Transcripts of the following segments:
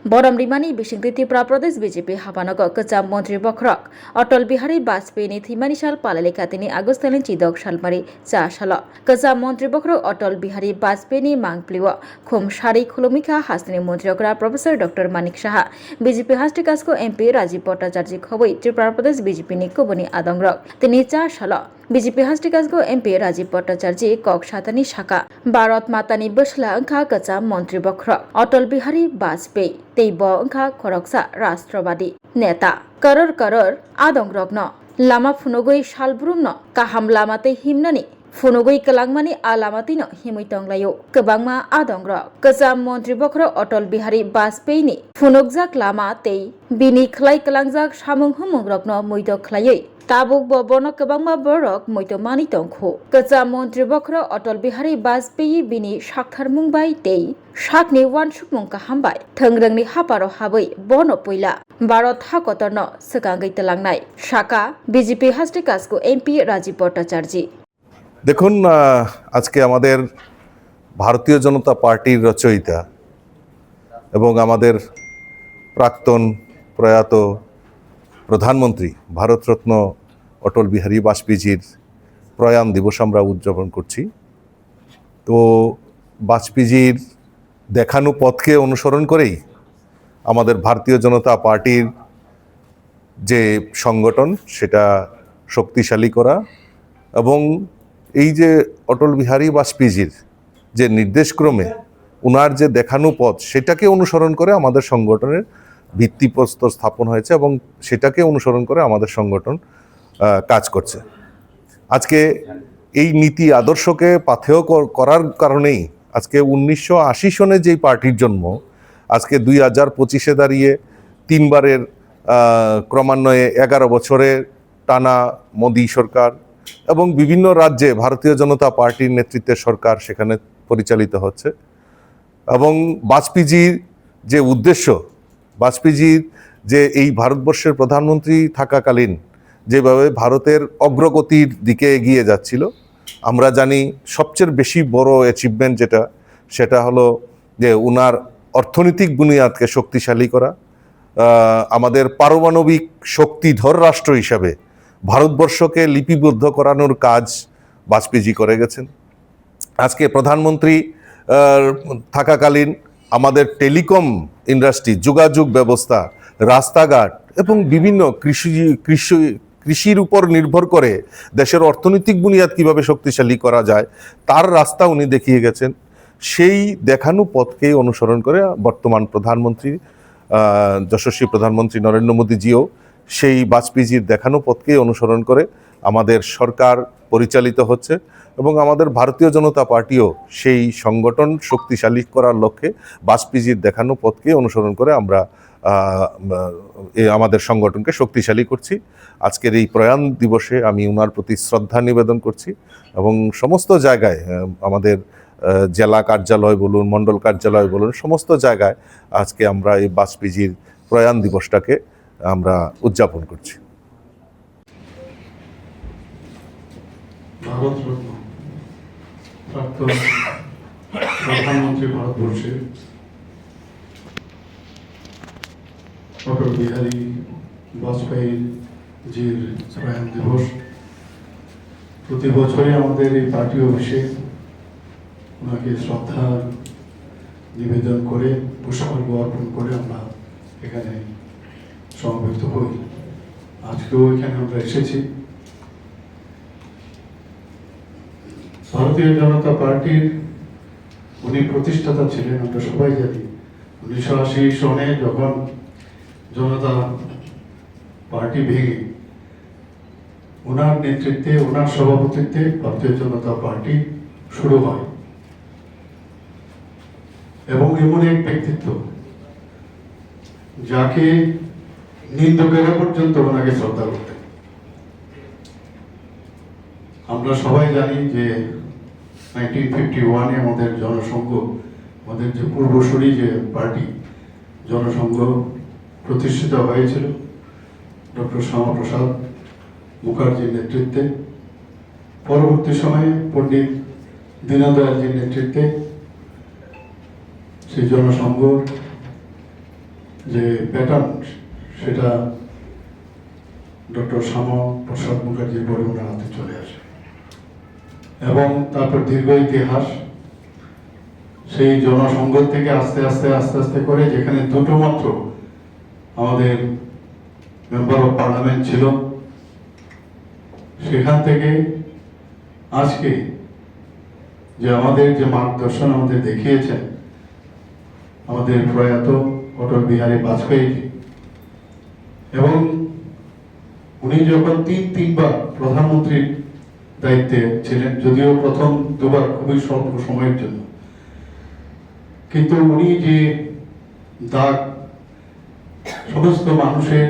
बरमरिमानी बिसिंग Tripura Pradesh BJP हाबानग कचाम मंत्री बखरक अटल बिहारी वाजपेयी थैमानि साल पालाले खातिनि आगस्टनि चिदक सालमारि चा साल कचाम मंत्री बखरक अटल बिहारी वाजपेयी मांगप्लिव खुम सारि खुलुमिखा हास्तिनि मंत्रियकरा professor doctor Manik Saha BJP हास्टिकासको एमपी राजीव भट्टाचार्य खबै त्रिपुरा प्रदेश बीजेपी कुबनी आदंग्रक तिनि चा साल बीजेपी हास्टिकासको एमपी राजीव भट्टाचार्य कक सातानि शाखा भारत मातानि बसला अंखा कचाम मंत्री बखरक अटल बिहारी वाजपेयी तैब अंखा खरकसा राष्ट्रवादी नेता करर आदंग्रक न लामा फुनगै सालब्रुम न काहाम लामाते हिमनानि फुनगै कलांगमानि आ लामातिनो हिमै तंग्लायो गोबांमा आदंग्रक कचाम मंत्री बखरक अटल बिहारी वाजपेयीनि फुनगजाक लामा तै बिनि खलाय कलांगजाक सामुं हुमुंग्रक न मैद खलायै ताबुक बबन गोबांमा बरक मैद मानि तंखो कचाम मंत्री बखरक अटल बिहारी वाजपेयी बिनि साखथार मुंबाय तै साकनि वानसुक मुंका हामबाय थोंग्रोंनि हापारो हाबै बन पयला भारत हाकतरन सकांगै तलांनाय शाखा बीजेपी हास्टिकासको एमपी राजीव भट्टाचार्य। দেখুন আজকে আমাদের ভারতীয় জনতা পার্টির রচয়িতা এবং আমাদের প্রাক্তন প্রয়াত প্রধানমন্ত্রী ভারতরত্ন অটল বিহারী বাজপেয়ীজির প্রয়াণ দিবস আমরা উদযাপন করছি। তো বাজপেয়ীজির দেখানো পথকে অনুসরণ করেই আমাদের ভারতীয় জনতা পার্টির যে সংগঠন সেটা শক্তিশালী করা এবং এই যে অটল বিহারী বাজপেয়ীজির যে নির্দেশক্রমে উনার যে দেখানো পথ সেটাকে অনুসরণ করে আমাদের সংগঠনের ভিত্তিপ্রস্তর স্থাপন হয়েছে এবং সেটাকে অনুসরণ করে আমাদের সংগঠন কাজ করছে। আজকে এই নীতি আদর্শকে পাথেয় করার কারণেই আজকে 1980 সনে যেই পার্টির জন্ম আজকে 2025-এ দাঁড়িয়ে তিনবারের ক্রমান্বয়ে 11 বছরের টানা মোদী সরকার এবং বিভিন্ন রাজ্যে ভারতীয় জনতা পার্টির নেতৃত্বের সরকার সেখানে পরিচালিত হচ্ছে এবং বাজপেয়ীজির যে উদ্দেশ্য বাজপেয়ীজির যে এই ভারতবর্ষের প্রধানমন্ত্রী থাকাকালীন যেভাবে ভারতের অগ্রগতির দিকে এগিয়ে যাচ্ছিল আমরা জানি সবচেয়ে বেশি বড় অ্যাচিভমেন্ট সেটা হলো যে উনার অর্থনৈতিক বুনিয়াদকে শক্তিশালী করা, আমাদের পারমাণবিক শক্তিধর রাষ্ট্র হিসাবে ভারতবর্ষকে লিপিবদ্ধ করানোর কাজ বাজপেয়ীজি করে গেছেন। আজকে প্রধানমন্ত্রী থাকাকালীন আমাদের টেলিকম ইন্ডাস্ট্রি, যোগাযোগ ব্যবস্থা, রাস্তাঘাট এবং বিভিন্ন কৃষির উপর নির্ভর করে দেশের অর্থনৈতিক বুনিয়াদ কিভাবে শক্তিশালী করা যায় তার রাস্তা উনি দেখিয়ে গেছেন। সেই দেখানো পথকেই অনুসরণ করে বর্তমান প্রধানমন্ত্রী যশস্বী প্রধানমন্ত্রী নরেন্দ্র মোদীজিও সেই বাজপেয়ীজির দেখানো পথকেই অনুসরণ করে আমাদের সরকার পরিচালিত হচ্ছে এবং আমাদের ভারতীয় জনতা পার্টিও সেই সংগঠন শক্তিশালী করার লক্ষ্যে বাজপেয়ীজির দেখানো পথকে অনুসরণ করে আমরা আমাদের সংগঠনকে শক্তিশালী করছি। আজকের এই প্রয়াণ দিবসে আমি ওনার প্রতি শ্রদ্ধা নিবেদন করছি এবং সমস্ত জায়গায় আমাদের জেলা কার্যালয় বলুন, মণ্ডল কার্যালয় বলুন, সমস্ত জায়গায় আজকে আমরা এই বাজপেয়ীজির প্রয়াণ দিবসটাকে আমরা উদযাপন করছি। ভারতরত্ন প্রাক্তন প্রধানমন্ত্রী ভারতবর্ষের অটল বিহারী বাজপেয়ীজির প্রয়াণ দিবস প্রতি বছরই আমাদের এই পার্টি অফিসে ওনাকে শ্রদ্ধা নিবেদন করে পুষ্পার্ঘ অর্পণ করে আমরা এখানে সমবেত হই। আজকেও এখানে আমরা এসেছি। ভারতীয় জনতা পার্টির উনি প্রতিষ্ঠাতা ছিলেন, আমরা সবাই জানি। 1980 সনে যখন জনতা পার্টি ভেঙে ওনার নেতৃত্বে, ওনার সভাপতিত্বে ভারতীয় জনতা পার্টি শুরু হয় এবং এমন এক ব্যক্তিত্ব যাকে নিন্দকেরা পর্যন্ত ওনাকে শ্রদ্ধা করতেন। আমরা সবাই জানি যে 1951-এ আমাদের জনসংঘ, আমাদের যে পূর্বসূরি যে পার্টি জনসংঘ প্রতিষ্ঠিত হয়েছিল ডক্টর শ্যামাপ্রসাদ মুখার্জির নেতৃত্বে। পরবর্তী সময়ে পণ্ডিত দীনদয়ালজির নেতৃত্বে সেই জনসংঘ যে প্যাটার্ন, সেটা ডক্টর শ্যামা প্রসাদ মুখার্জির পরে ওনার হাতে চলে আসে এবং তারপর দীর্ঘ ইতিহাস সেই জনসংঘ থেকে আস্তে আস্তে আস্তে আস্তে করে যেখানে দুটো মাত্র আমাদের মেম্বার অফ পার্লামেন্ট ছিল, সেখান থেকে আজকে যে আমাদের যে মার্গদর্শন আমাদের দেখিয়েছেন আমাদের প্রয়াত অটল বিহারী বাজপেয়ী, এবং উনি যখন তিনবার প্রধানমন্ত্রীর দায়িত্বে ছিলেন, যদিও প্রথম দুবার খুবই স্বল্প সময়ের জন্য, কিন্তু উনি যে দাগ সমস্ত মানুষের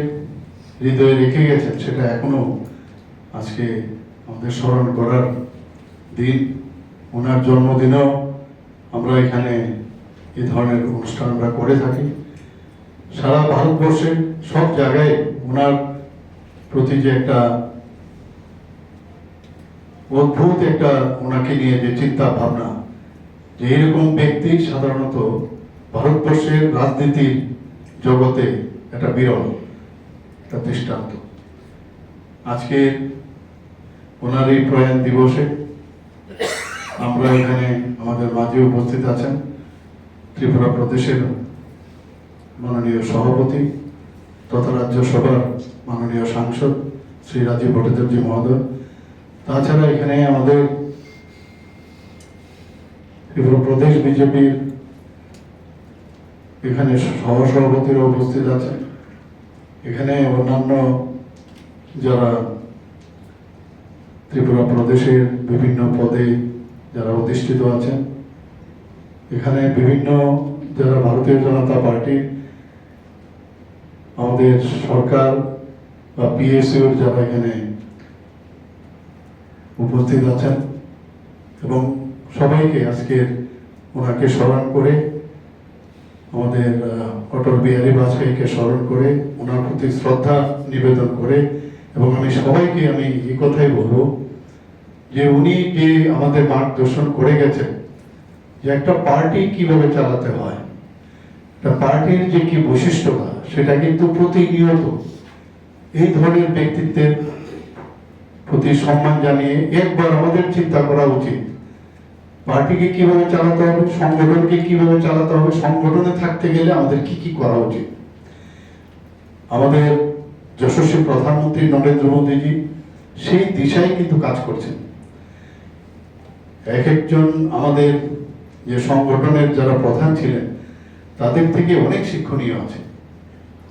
হৃদয়ে রেখে গেছেন সেটা এখনো আজকে আমাদের স্মরণ করার দিন। ওনার জন্মদিনেও আমরা এখানে এই ধরনের অনুষ্ঠান আমরা করে থাকি। সারা ভারতবর্ষে সব জায়গায় ওনার প্রতি যে একটা অদ্ভুত একটা ওনাকে নিয়ে যে চিন্তা ভাবনা, যে এরকম ব্যক্তি সাধারণত ভারতবর্ষের রাজনীতির জগতে একটা বিরল একটা দৃষ্টান্ত। আজকে ওনার এই প্রয়াণ দিবসে আমরা এখানে আমাদের মাঝে উপস্থিত আছেন ত্রিপুরা প্রদেশের মাননীয় সভাপতি তথা রাজ্যসভার মাননীয় সাংসদ শ্রী রাজীব ভট্টাচার্য মহোদয়। তাছাড়া এখানে আমাদের ত্রিপুরা প্রদেশ বিজেপির এখানে সহসভাপতিরা উপস্থিত আছেন। এখানে অন্যান্য যারা ত্রিপুরা প্রদেশের বিভিন্ন পদে যারা অধিষ্ঠিত আছেন, এখানে বিভিন্ন যারা ভারতীয় জনতা পার্টি আমাদের সরকার বা পিএসইউর যারা এখানে উপস্থিত আছেন, এবং সবাইকে আজকের ওনাকে স্মরণ করে আমাদের অটল বিহারী বাজপেয়ীকে স্মরণ করে ওনার প্রতি শ্রদ্ধা নিবেদন করে, এবং আমি সবাইকে আমি এই কথাই বলবো যে উনি যে আমাদের মার্গদর্শন করে গেছেন যে একটা পার্টি কিভাবে চালাতে হয়, একটা পার্টির যে কি বৈশিষ্ট্যতা, সেটা কিন্তু প্রতিনিয়ত এই ধরনের ব্যক্তিত্বের প্রতি সম্মান জানিয়ে একবার আমাদের চিন্তা করা উচিত পার্টিকে কিভাবে চালাতে হবে, সংগঠনকে কিভাবে চালাতে হবে, সংগঠনে থাকতে গেলে আমাদের কি কি করা উচিত। আমাদের যশস্বী প্রধানমন্ত্রী নরেন্দ্র মোদীজি সেই দিশায় কিন্তু কাজ করছেন। এক একজন আমাদের যে সংগঠনের যারা প্রধান ছিলেন তাদের থেকে অনেক শিক্ষণীয় আছে।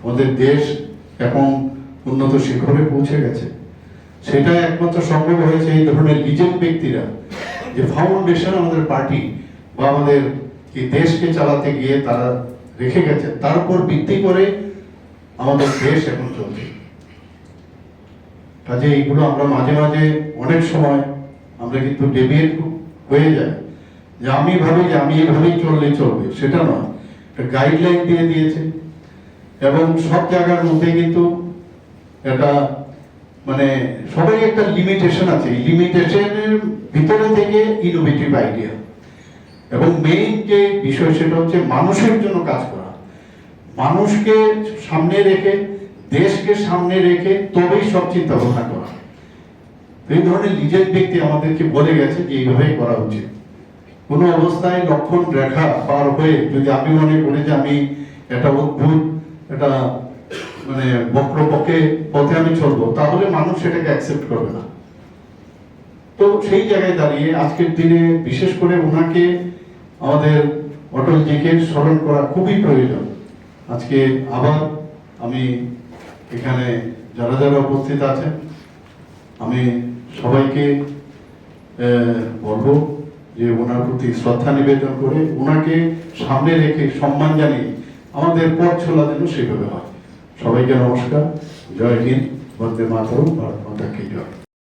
আমাদের দেশ এখন উন্নত শিখরে পৌঁছে গেছে, সেটা একমাত্র সম্ভব হয়েছে এই ধরনের লিজেন্ড ব্যক্তিরা যে ফাউন্ডেশন আমাদের পার্টি বা আমাদের এই দেশকে চালাতে গিয়ে তারা রেখে গেছে, তার উপর ভিত্তি করে আমাদের দেশ এখন চলছে। কাজে এইগুলো আমরা মাঝে মাঝে অনেক সময় আমরা কিন্তু ডেভিয়েট হয়ে যায় যে আমি ভাবি যে আমি এভাবেই চললে চলবে, সেটা নয়। একটা গাইডলাইন দিয়ে দিয়েছে এবং সব জায়গার মধ্যে কিন্তু এটা মানে সবাই একটা লিমিটেশন আছে, এই লিমিটেশনের ভিতরে থেকে ইনোভেটিভ আইডিয়া, এবং মেইন যে বিষয় সেটা হচ্ছে মানুষের জন্য কাজ করা, মানুষকে সামনে রেখে দেশকে সামনে রেখে তবেই সব চিন্তা ভাবনা করা। এই ধরনের নিজের ব্যক্তি আমাদেরকে বলে গেছে যে এইভাবেই করা উচিত। কোনো অবস্থায় লক্ষণ রেখা পার হয়ে যদি আমি মনে করি যে আমি একটা অদ্ভুত একটা মানে বক্র পথে আমি চলবো, তাহলে মানুষ সেটাকে অ্যাকসেপ্ট করবে না। তো সেই জায়গায় দাঁড়িয়ে আজকের দিনে বিশেষ করে ওনাকে আমাদের অটলজিকে স্মরণ করা খুবই প্রয়োজন। আজকে আবার আমি এখানে যারা যারা উপস্থিত আছেন আমি সবাইকে বলবো যে ওনার প্রতি শ্রদ্ধা নিবেদন করে ওনাকে সামনে রেখে সম্মান জানিয়ে আমাদের পথ চলা যেন সেভাবে হয়। সবাইকে নমস্কার, জয় হিন্দ, বন্দে মাতরম, ভারত মাতা কি জয়।